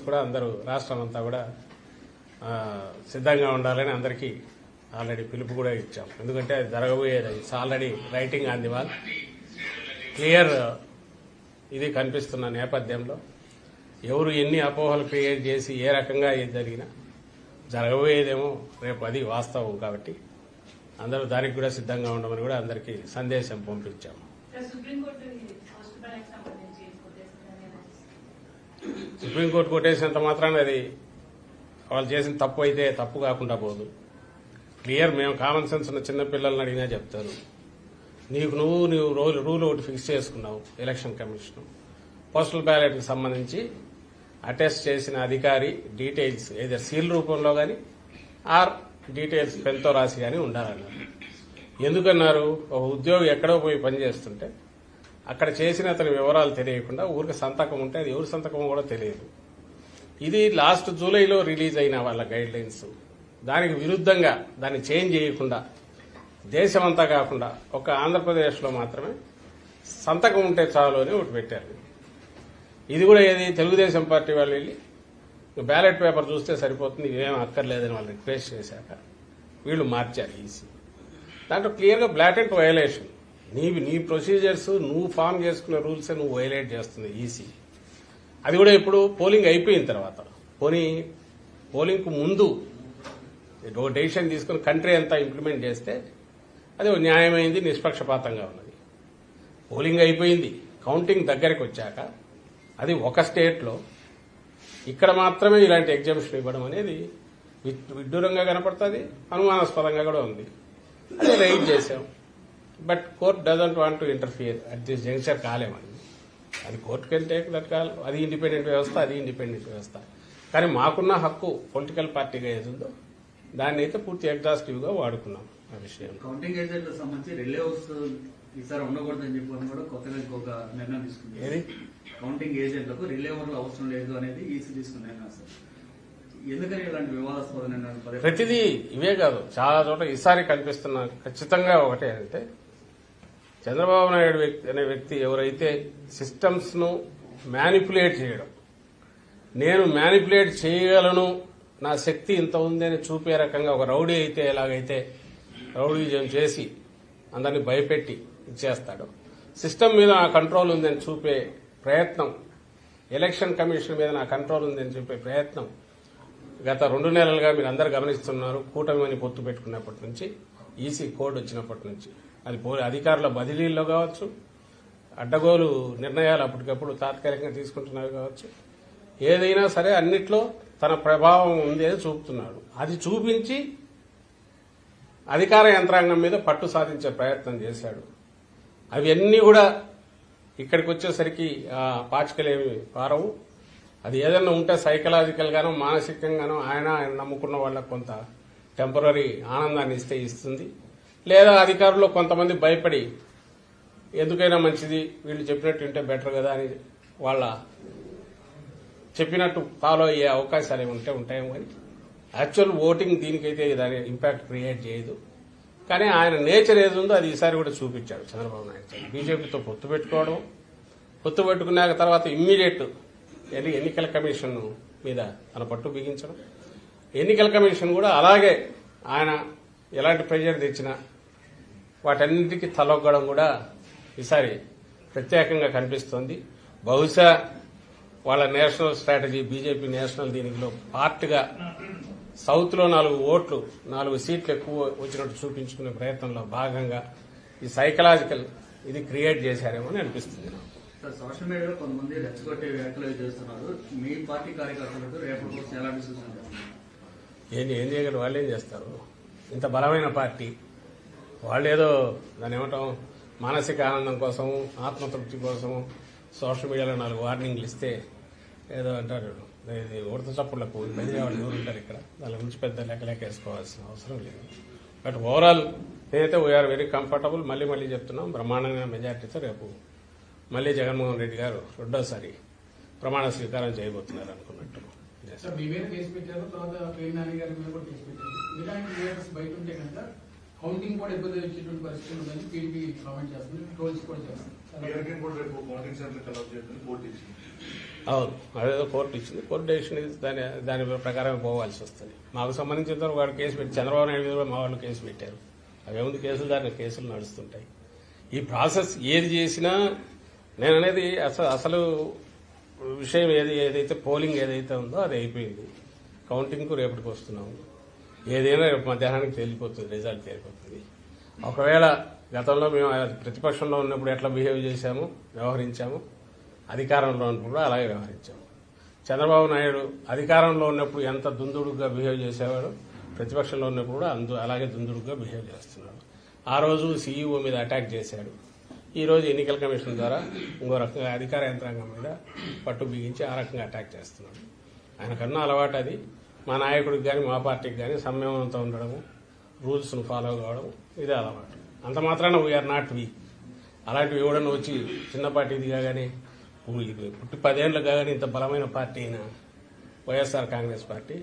కూడా అందరూ రాష్ట్రం అంతా కూడా సిద్ధంగా ఉండాలని అందరికీ ఆల్రెడీ పిలుపు కూడా ఇచ్చాం. ఎందుకంటే అది జరగబోయేది it's already writing on the wall. Clear ఇది కనిపిస్తున్న నేపథ్యంలో ఎవరు ఎన్ని అపోహలు క్రియేట్ చేసి ఏ రకంగా ఏది జరిగినా జరగబోయేదేమో రేపు అది వాస్తవం. కాబట్టి అందరూ దానికి కూడా సిద్ధంగా ఉండమని కూడా అందరికీ సందేశం పంపించాము. సుప్రీంకోర్టు కొట్టేసినంత మాత్రాన అది వాళ్ళు చేసిన తప్పు అయితే తప్పు కాకుండా పోదు. క్లియర్ మేము కామన్ సెన్స్ ఉన్న చిన్నపిల్లల్ని అడిగినా చెప్తారు. నువ్వు రూల్ ఒకటి ఫిక్స్ చేసుకున్నావు. ఎలక్షన్ కమిషన్ పోస్టల్ బ్యాలెట్కి సంబంధించి అటెస్ట్ చేసిన అధికారి డీటెయిల్స్ ఏదో సీల్ రూపంలో కానీ ఆర్ డీటెయిల్స్ పెన్తో రాసి కానీ ఉండాలన్నారు. ఎందుకన్నారు? ఒక ఉద్యోగి ఎక్కడో పోయి పనిచేస్తుంటే అక్కడ చేసిన అతని వివరాలు తెలియకుండా ఊరికి సంతకం ఉంటే అది ఎవరి సంతకం కూడా తెలియదు. ఇది లాస్ట్ జూలైలో రిలీజ్ అయిన వాళ్ళ గైడ్ లైన్స్. దానికి విరుద్ధంగా దాన్ని చేంజ్ చేయకుండా దేశమంతా కాకుండా ఒక ఆంధ్రప్రదేశ్లో మాత్రమే సంతకం ఉంటే చాలు అని ఒకటి పెట్టారు. ఇది కూడా ఏది తెలుగుదేశం పార్టీ వాళ్ళు వెళ్ళి బ్యాలెట్ పేపర్ చూస్తే సరిపోతుంది, ఇవేం అక్కర్లేదని వాళ్ళు రిక్వెస్ట్ చేశాక వీళ్ళు మార్చారు ఈసీ. దాంట్లో క్లియర్గా బ్లాటెంట్ వయలేషన్. నీ ప్రొసీజర్స్ నువ్వు ఫామ్ చేసుకున్న రూల్సే నువ్వు వైలేట్ చేస్తుంది ఈసీ. అది కూడా ఇప్పుడు పోలింగ్ అయిపోయిన తర్వాత, పోలింగ్కు ముందు ఒక డెసిషన్ తీసుకుని కంట్రీ అంతా ఇంప్లిమెంట్ చేస్తే అది న్యాయమైంది, నిష్పక్షపాతంగా ఉన్నది. పోలింగ్ అయిపోయింది, కౌంటింగ్ దగ్గరికి వచ్చాక అది ఒక స్టేట్లో ఇక్కడ మాత్రమే ఇలాంటి ఎగ్జామ్షన్ ఇవ్వడం అనేది విడ్డూరంగా కనపడుతుంది, అనుమానాస్పదంగా కూడా ఉంది. అదే రైట్ చేశాం. But court doesn't want to interfere at this junction. కాలేమని అది court can take that call. అది ఇండిపెండెంట్ వ్యవస్థ, అది ఇండిపెండెంట్ వ్యవస్థ. కానీ మాకున్న హక్కు పొలిటికల్ పార్టీగా ఏదుందో దాన్ని అయితే పూర్తి ఎగ్జాస్టివ్ గా వాడుకున్నాం. ఆ విషయం కౌంటింగ్ ఏజెంట్లకు సంబంధించి రిలే హౌస్ ఈసారి ఉండకూడదని చెప్పి కూడా కొత్తగా ఇంకొక నిర్ణయం తీసుకుంది. ఏది కౌంటింగ్ ఏజెంట్లకు రిలే ఓవర్లు అవసరం లేదు అనేది ఈసీ తీసుకున్న నిర్ణయం సార్. ఎందుకని ఇలాంటి వివాదాస్పద నిర్ణయాలు? ప్రతిదీ ఇవే కాదు, చాలా చోట్ల ఈసారి కనిపిస్తున్న ఖచ్చితంగా ఒకటే అంటే చంద్రబాబు నాయుడు అనే వ్యక్తి ఎవరైతే సిస్టమ్స్ ను మ్యానిపులేట్ చేయడం, నేను మ్యానిపులేట్ చేయగలను, నా శక్తి ఇంత ఉంది అని చూపే రకంగా ఒక రౌడీ అయితే ఎలాగైతే రౌడీజం చేసి అందరినీ భయపెట్టి ఇచ్చేస్తాడు, సిస్టమ్ మీద నా కంట్రోల్ ఉందని చూపే ప్రయత్నం, ఎలక్షన్ కమిషన్ మీద నా కంట్రోల్ ఉందని చెప్పే ప్రయత్నం గత 2 నెలలుగా మీరు అందరూ గమనిస్తున్నారు. కూటమి అని పొత్తు పెట్టుకున్నప్పటి నుంచి, ఈసీ కోడ్ వచ్చినప్పటి నుంచి, అది అధికారుల బదిలీల్లో కావచ్చు, అడ్డగోలు నిర్ణయాలు అప్పటికప్పుడు తాత్కాలికంగా తీసుకుంటున్నారు కావచ్చు, ఏదైనా సరే అన్నిట్లో తన ప్రభావం ఉంది అని చూపుతున్నాడు. అది చూపించి అధికార యంత్రాంగం మీద పట్టు సాధించే ప్రయత్నం చేశాడు. అవన్నీ కూడా ఇక్కడికి వచ్చేసరికి పాచికలేమి పారవు. అది ఏదన్నా ఉంటే సైకలాజికల్ గానో మానసికంగానో ఆయన నమ్ముకున్న వాళ్ళకు కొంత టెంపరీ ఆనందాన్ని ఇస్తుంది. లేదా అధికారుల్లో కొంతమంది భయపడి ఎందుకైనా మంచిది వీళ్ళు చెప్పినట్టు ఉంటే బెటర్ కదా అని వాళ్ళ చెప్పినట్టు ఫాలో అయ్యే అవకాశాలు ఏమి ఉంటాయేమో. కానీ యాక్చువల్ ఓటింగ్ దీనికైతే దాని ఇంపాక్ట్ క్రియేట్ చేయదు. కానీ ఆయన నేచర్ ఏది ఉందో అది ఈసారి కూడా చూపించాడు చంద్రబాబు నాయుడు. బీజేపీతో పొత్తు పెట్టుకున్నాక తర్వాత ఇమ్మీడియట్ ఎన్నికల కమిషన్ మీద తన పట్టు బిగించడం, ఎన్నికల కమిషన్ కూడా అలాగే ఆయన ఎలాంటి ప్రెజర్ తెచ్చినా వాటన్నిటికీ తలొగ్గడం కూడా ఈసారి ప్రత్యేకంగా కనిపిస్తోంది. బహుశా వాళ్ళ నేషనల్ స్ట్రాటజీ, బీజేపీ నేషనల్ దీనిలో పార్ట్గా సౌత్ లో 4 సీట్లు ఎక్కువ వచ్చినట్టు చూపించుకునే ప్రయత్నంలో భాగంగా ఈ సైకలాజికల్ ఇది క్రియేట్ చేశారేమో అని అనిపిస్తుంది. సోషల్ మీడియాలో కొంతమంది రెచ్చగొట్టే వ్యాఖ్యలు చేస్తున్నారు. మీ పార్టీ కార్యకర్తలకు రేపటి కోసం ఎలాంటి సూచనలు? ఏం చేయగలరు? వాళ్ళు ఏం చేస్తారు? ఇంత బలమైన పార్టీ వాళ్ళు ఏదో దాని ఏమంటాం మానసిక ఆనందం కోసము, ఆత్మతృప్తి కోసము సోషల్ మీడియాలో 4 వార్నింగ్లు ఇస్తే ఏదో అంటారు. ఇది ఉడత చప్పుళ్లకు బెదిరే వాళ్ళు ఎవరు ఉంటారు ఇక్కడ? దాని గురించి పెద్ద లెక్కలేకేసుకోవాల్సిన అవసరం లేదు. బట్ ఓవరాల్ నేనైతే వీఆర్ వెరీ కంఫర్టబుల్. మళ్ళీ చెప్తున్నాం, బ్రహ్మాండమైన మెజార్టీతో రేపు మళ్ళీ జగన్మోహన్ రెడ్డి గారు రెండోసారి ప్రమాణ స్వీకారం చేయబోతున్నారు అనుకున్నట్టు. కౌంటింగ్ కూడా ఇబ్బంది వచ్చేటువంటి పరిస్థితి ఉందని టీడీపీ కామెంట్ చేస్తుంది, ట్రోల్స్ కూడా చేస్తుంది. అవును, అదేదో కోర్టు ఇచ్చింది. కోర్టు డెసిషన్ దాని ప్రకారం పోవాల్సి వస్తుంది. మాకు సంబంధించిన వాడు కేసు పెట్టి చంద్రబాబు నాయుడు మీద కూడా మా వాళ్ళు కేసు పెట్టారు. అవేముంది కేసులు, దాని కేసులు నడుస్తుంటాయి. ఈ ప్రాసెస్ ఏది చేసినా నేను అనేది అసలు విషయం ఏదైతే పోలింగ్ ఏదైతే ఉందో అది అయిపోయింది. కౌంటింగ్కు రేపటికి వస్తున్నాము. ఏదైనా రేపు మధ్యాహ్నానికి తేలిపోతుంది, రిజల్ట్ తేలిపోతుంది. ఒకవేళ గతంలో మేము ప్రతిపక్షంలో ఉన్నప్పుడు ఎట్లా బిహేవ్ చేశాము, వ్యవహరించాము, అధికారంలో ఉన్నప్పుడు కూడా అలాగే వ్యవహరించాము. చంద్రబాబు నాయుడు అధికారంలో ఉన్నప్పుడు ఎంత దుందుడుగా బిహేవ్ చేసేవాడు, ప్రతిపక్షంలో ఉన్నప్పుడు కూడా అలాగే దుందుడుగా బిహేవ్ చేస్తున్నాడు. ఆ రోజు సీఈఓ మీద అటాక్ చేశాడు. ఈ రోజు ఎన్నికల కమిషన్ ద్వారా ఇంకో రకంగా అధికార యంత్రాంగం మీద పట్టు బిగించి ఆ రకంగా అటాక్ చేస్తున్నాడు. ఆయనకన్నా అలవాటు అది. మా నాయకుడికి కానీ మా పార్టీకి కానీ సంయమనంతో ఉండడము, రూల్స్ను ఫాలో కావడం ఇదే అలవాటు. అంత మాత్రాన వీఆర్ నాట్ వీక్. అలాంటివి ఎవడన్నా వచ్చి చిన్న పార్టీ దిగాగానే పుట్టి 10 ఏళ్ళు కాగానే ఇంత బలమైన పార్టీ అయిన వైఎస్ఆర్ కాంగ్రెస్ పార్టీ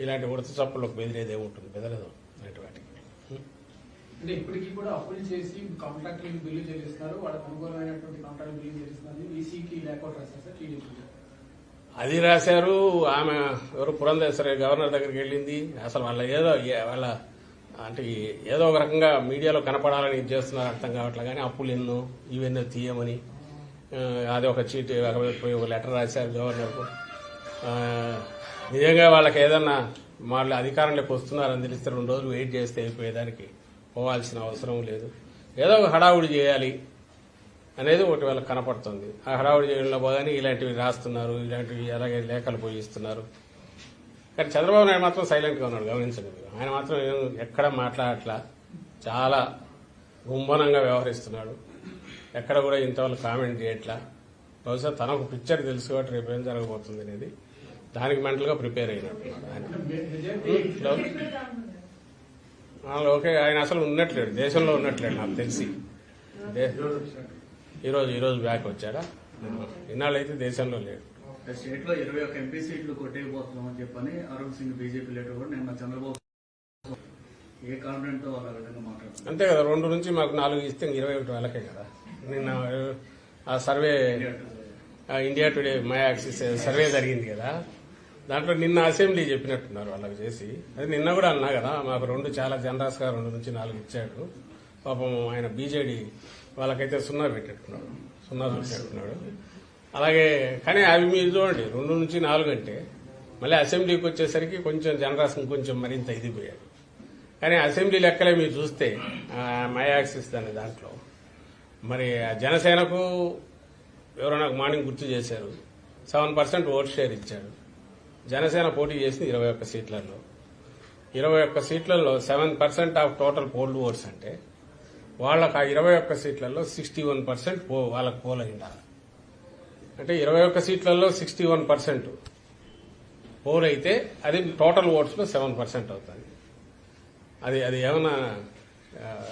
ఇలాంటి ఉడత చప్పులకు బెదిరేదే ఉంటుంది, బెదరదు అలాంటి వాటికి. అంటే ఇప్పటికీ కూడా అప్పులు చేసి కాంట్రాక్టులకు బిల్లు చెల్లిస్తున్నారు, వాళ్ళకి అనుకూలమైనటువంటి కాంట్రాక్ట్ బిల్లు చెల్లిస్తున్నారు. ఈసీకి లేకౌట్ రాశారు సార్ టీడీపీ. అది రాశారు. ఆమె ఎవరు పురంధేశ్వరి గవర్నర్ దగ్గరికి వెళ్ళింది. అసలు వాళ్ళ అంటే ఏదో ఒక రకంగా మీడియాలో కనపడాలని ఇది చేస్తున్నారు, అర్థం కావట్లే. కానీ అప్పులు ఎన్నో ఇవెన్నో తీయమని అది ఒక చీటీ ఒక లెటర్ రాశారు గవర్నర్కు. నిజంగా వాళ్ళకి ఏదన్నా వాళ్ళు అధికారంలోకి వస్తున్నారని తెలిస్తే 2 రోజులు వెయిట్ చేస్తే అయిపోయేదానికి పోవాల్సిన అవసరం లేదు. ఏదో ఒక హడావుడి చేయాలి అనేది ఒకటి వాళ్ళకి కనపడుతుంది. ఆ హడావుడి చేయడంలో బాగానే ఇలాంటివి రాస్తున్నారు, ఇలాంటివి అలాగే లేఖలు పోయిస్తున్నారు. కానీ చంద్రబాబు నాయుడు మాత్రం సైలెంట్గా ఉన్నాడు, గమనించండి. ఆయన మాత్రం ఎక్కడ మాట్లాడట్లా, చాలా గుంభనంగా వ్యవహరిస్తున్నాడు. ఎక్కడ కూడా ఇంతవరకు కామెంట్ చేయట్లా. బహుశా తనకు పిక్చర్ తెలుసు కాబట్టి రేపు ఏం జరగబోతుంది అనేది దానికి మెంటల్గా ప్రిపేర్ అయినట్టున్నాడు ఆయన. ఓకే, ఆయన అసలు ఉన్నట్లేడు, దేశంలో ఉన్నట్లేడు నాకు తెలిసి. ఈరోజు బ్యాక్ వచ్చాడా? ఇన్నాళ్ళు అయితే దేశంలో లేడు. స్టేట్ లో 21 ఎంపీ సీట్లు కొట్టేయబోతున్నామని చెప్పని అరుణ్ సింగ్ బీజేపీ లీడర్ కూడా నిన్న చంద్రబాబు ఏ కాన్ఫిడెంట్ తో వాళ్ళ విధంగా మాట్లాడుతున్నారు. అంతే కదా, 2 నుంచి మాకు 4 ఇస్తే 21 వాళ్ళకే కదా. నిన్న ఆ survey India today my axis survey జరిగింది కదా, దాంట్లో నిన్న అసెంబ్లీ చెప్పినట్టున్నారు వాళ్ళకి చేసి. అది నిన్న కూడా అన్నా కదా, మాకు 2 చాలా జనరస్ గా 2 నుంచి 4 ఇచ్చాడు. పాపం ఆయన బీజేడీ వాళ్ళకైతే 0 పెట్టేట్టున్నాడు. అలాగే కానీ అవి మీరు చూడండి, 2 నుంచి 4 అంటే మళ్ళీ అసెంబ్లీకి వచ్చేసరికి కొంచెం జనరస్ కొంచెం మరింత ఇదిపోయాడు. కానీ అసెంబ్లీ లెక్కలే మీరు చూస్తే మై యాక్సిస్ అనే దాంట్లో మరి జనసేనకు ఎవరో నాకు మార్నింగ్ గుర్తు చేశారు, 7% ఓట్ షేర్ ఇచ్చాడు. జనసేన పోటీ చేసింది 21 సీట్లలో. 21 సీట్లలో 7% ఆఫ్ టోటల్ పోల్డ్ ఓట్స్ అంటే వాళ్ళకు ఆ 21 సీట్లలో 61% వాళ్ళకు పోల్ అయిండాలి. అంటే 21 సీట్లలో 61% పోల్ అయితే అది టోటల్ ఓట్స్ లో 7% అవుతుంది. అది ఏమన్నా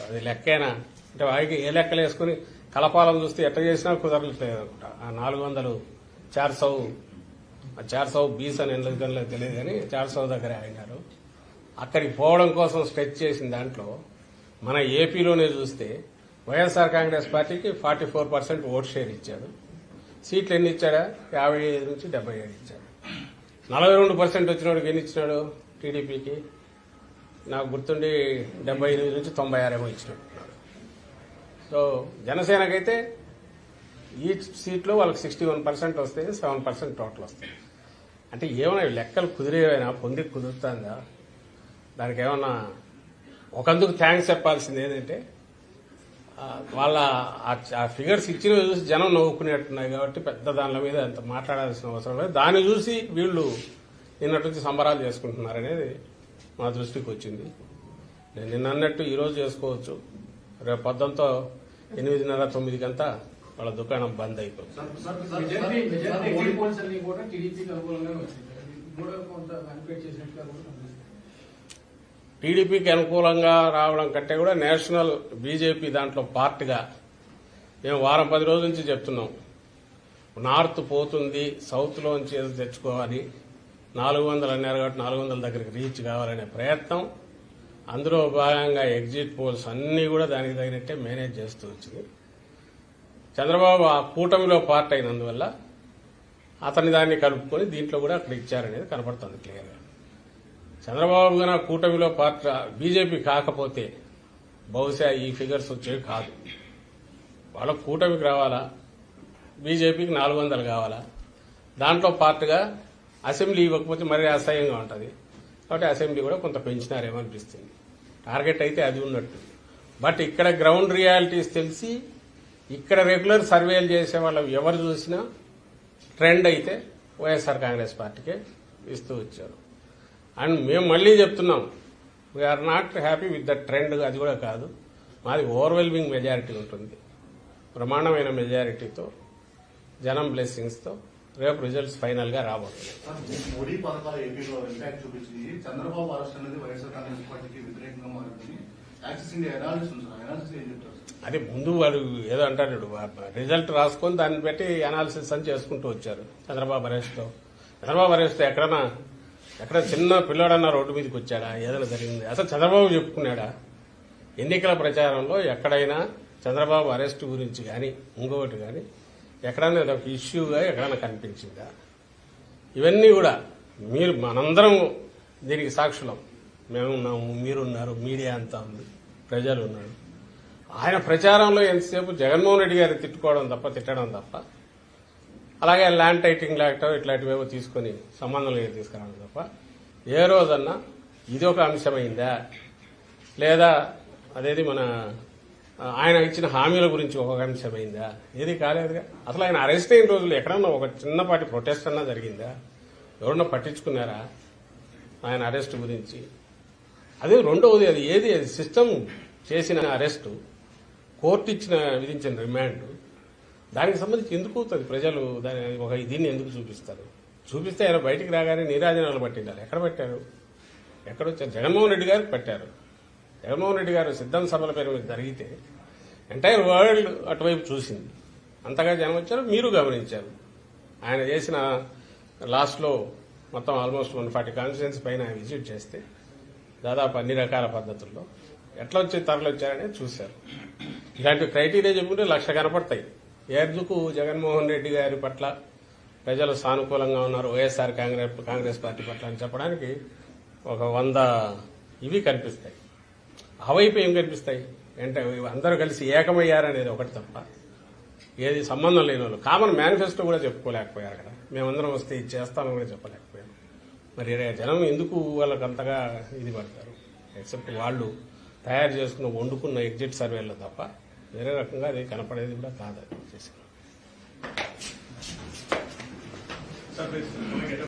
అది లెక్కేనా అంటే వారికి ఏ లెక్కలు వేసుకుని కలపాలను చూస్తే ఎట్లా చేసినా కుదరట్లేదు అనుకుంటా. ఆ 400 400 20 అని ఎందుకు తెలియదు కానీ 400 దగ్గర అయినారు. అక్కడికి పోవడం కోసం స్ట్రెచ్ చేసిన దాంట్లో మన ఏపీలోనే చూస్తే వైఎస్ఆర్ కాంగ్రెస్ పార్టీకి 44% ఓట్ షేర్ ఇచ్చాడు. సీట్లు ఎన్ని ఇచ్చాడా? 55 నుంచి 77 ఇచ్చాడు. 42% వచ్చినోడికి ఎన్ని ఇచ్చినాడు? టీడీపీకి నాకు గుర్తుండి 78 నుంచి 96 ఏమో ఇచ్చినట్టున్నాడు. సో జనసేనకైతే ఈ సీట్లో వాళ్ళకి 61% వస్తే 7% టోటల్ వస్తుంది. అంటే ఏమైనా లెక్కలు కుదిరేవైనా పొందికి కుదురుతుందా? దానికి ఏమన్నా ఒకందుకు థ్యాంక్స్ చెప్పాల్సింది ఏంటంటే వాళ్ళ ఆ ఫిగర్స్ ఇచ్చిన చూసి జనం నవ్వుకునేట్టున్నాయి కాబట్టి పెద్ద దానిల మీద అంత మాట్లాడాల్సిన అవసరం లేదు. దాన్ని చూసి వీళ్ళు నిన్నటి నుంచి సంబరాలు చేసుకుంటున్నారనేది మా దృష్టికి వచ్చింది. నేను నిన్న అన్నట్టు ఈరోజు చేసుకోవచ్చు, రేపు పొద్దుంతో 8:30 9 వాళ్ళ దుకాణం బంద్ అయిపోతుంది. మెజారిటీ పోల్స్ అన్ని కూడా టీడీపీకి అనుకూలంగా వచ్చింది. కూడా కొంత మ్యానిపులేట్ చేసినట్టుగా కూడా కనిపిస్తుంది. టీడీపీకి అనుకూలంగా రావడం కంటే కూడా నేషనల్ బీజేపీ దాంట్లో పార్ట్గా మేము 10 రోజుల నుంచి చెప్తున్నాం. నార్త్ పోతుంది, సౌత్ లోంచి ఏదో తెచ్చుకోవాలి, 400 అన్నారు కాబట్టి 400 దగ్గరికి రీచ్ కావాలనే ప్రయత్నం. అందులో భాగంగా ఎగ్జిట్ పోల్స్ అన్ని కూడా దానికి తగినట్టే మేనేజ్ చేస్తూ వచ్చింది. చంద్రబాబు ఆ కూటమిలో పార్ట్ అయినందువల్ల అతని దాన్ని కలుపుకొని దీంట్లో కూడా అక్కడ ఇచ్చారనేది కనపడుతుంది క్లియర్గా. చంద్రబాబు గారు కూటమిలో పార్టీ బీజేపీ కాకపోతే బహుశా ఈ ఫిగర్స్ వచ్చేవి కాదు. వాళ్ళ కూటమికి రావాలా, బీజేపీకి 400 కావాలా, దాంట్లో పార్ట్గా అసెంబ్లీ ఇవ్వకపోతే మరీ అసహ్యంగా ఉంటుంది. కాబట్టి అసెంబ్లీ కూడా కొంత పెంచినారేమో అనిపిస్తుంది. టార్గెట్ అయితే అది ఉన్నట్టు. బట్ ఇక్కడ గ్రౌండ్ రియాలిటీస్ తెలిసి ఇక్కడ రెగ్యులర్ సర్వేలు చేసే వాళ్ళు ఎవరు చూసినా ట్రెండ్ అయితే వైఎస్ఆర్ కాంగ్రెస్ పార్టీకే ఇస్తూ వచ్చారు. అండ్ మేము మళ్ళీ చెప్తున్నాం, we are not happy with the trend. అది కూడా కాదు, మాది ఓవర్వెల్మింగ్ మెజారిటీ ఉంటుంది. బ్రహ్మాండమైన మెజారిటీతో జనం బ్లెస్సింగ్స్తో రేపు రిజల్ట్స్ ఫైనల్ గా రాబోతున్నాయి. మోడీ పథకాలు ఏపీలో ఇంపాక్ట్ చూపించింది. చంద్రబాబు అరెస్ట్ అనేది వైఎస్ఆర్ కాంగ్రెస్ పార్టీకి వ్యతిరేకంగా మారిందని యాక్సిస్ ఇండియా అనాలిసిస్ ఉంది. అనాలిసిస్ ఏం చెప్తారు? అది ముందు వాడు ఏదో అంటాడు, రిజల్ట్ రాసుకొని దాన్ని బట్టి అనాలిసిస్ అని చేసుకుంటూ వచ్చారు. చంద్రబాబు అరెస్ట్ ఎక్కడ చిన్న పిల్లోడన్నా రోడ్డు మీదకి వచ్చాడా, ఏదైనా జరిగింది? అసలు చంద్రబాబు చెప్పుకున్నాడా? ఎన్నికల ప్రచారంలో ఎక్కడైనా చంద్రబాబు అరెస్ట్ గురించి కానీ ఇంకొకటి కానీ ఎక్కడైనా ఒక ఇష్యూగా ఎక్కడైనా కనిపించిందా? ఇవన్నీ కూడా మీరు మనందరం దీనికి సాక్షులం. మేమున్నాము, మీరున్నారు, మీడియా అంతా ఉంది, ప్రజలు ఉన్నారు. ఆయన ప్రచారంలో ఎంతసేపు జగన్మోహన్ రెడ్డి గారిని తిట్టడం తప్ప అలాగే ల్యాండ్ టైటింగ్ యాక్ట్ ఇట్లాంటివేవో తీసుకొని సంబంధం లేదు తీసుకురావడం తప్ప ఏ రోజన్నా ఇది ఒక అంశమైందా, లేదా అదేది మన ఆయన ఇచ్చిన హామీల గురించి ఒక అంశమైందా? ఏది కాలేదుగా. అసలు ఆయన అరెస్ట్ అయిన రోజులు ఎక్కడన్నా ఒక చిన్నపాటి ప్రొటెస్ట్ అన్నా జరిగిందా? ఎవరన్నా పట్టించుకున్నారా ఆయన అరెస్ట్ గురించి? అదే రెండవది, అది సిస్టమ్ చేసిన అరెస్టు, కోర్టు విధించిన రిమాండ్, దానికి సంబంధించి ఎందుకు అవుతుంది? ప్రజలు దీన్ని ఎందుకు చూపిస్తే ఆయన బయటికి రాగానే నీరాజనాలు పట్టిండాలి. ఎక్కడ పెట్టారు? ఎక్కడొచ్చారు? జగన్మోహన్ రెడ్డి గారికి పెట్టారు. జగన్మోహన్ రెడ్డి గారు సిద్ధం సభల పేరు మీద జరిగితే ఎంటైర్ వరల్డ్ అటువైపు చూసింది. అంతగా జనం వచ్చారు, మీరు గమనించారు. ఆయన చేసిన లాస్ట్లో మొత్తం ఆల్మోస్ట్ 140 కాన్స్టిట్యుయెన్సీ పైన ఆయన విజిట్ చేస్తే దాదాపు అన్ని రకాల పద్ధతుల్లో ఎట్లా తరలి వచ్చారనేది చూశారు. ఇలాంటి క్రైటీరియా చెప్పుకుంటే 1,00,000 కనపడతాయి. ఎందుకు జగన్మోహన్ రెడ్డి గారి పట్ల ప్రజలు సానుకూలంగా ఉన్నారు, వైఎస్ఆర్ కాంగ్రెస్ పార్టీ పట్ల అని చెప్పడానికి ఒక 100 ఇవి కనిపిస్తాయి. ఆ వైపు ఏం కనిపిస్తాయి అంటే అందరూ కలిసి ఏకమయ్యారనేది ఒకటి తప్ప ఏది సంబంధం లేని వాళ్ళు కామన్ మేనిఫెస్టో కూడా చెప్పుకోలేకపోయారు కదా. మేమందరం వస్తే ఇది చేస్తామని కూడా చెప్పలేకపోయాం. మరి జనం ఎందుకు వాళ్ళకి అంతగా ఇది పడతారు? ఎక్సెప్ట్ వాళ్ళు తయారు చేసుకున్న వండుకున్న ఎగ్జిట్ సర్వేలో తప్ప వేరే రకంగా అది కనపడేది కూడా కాదు. అది చేసిన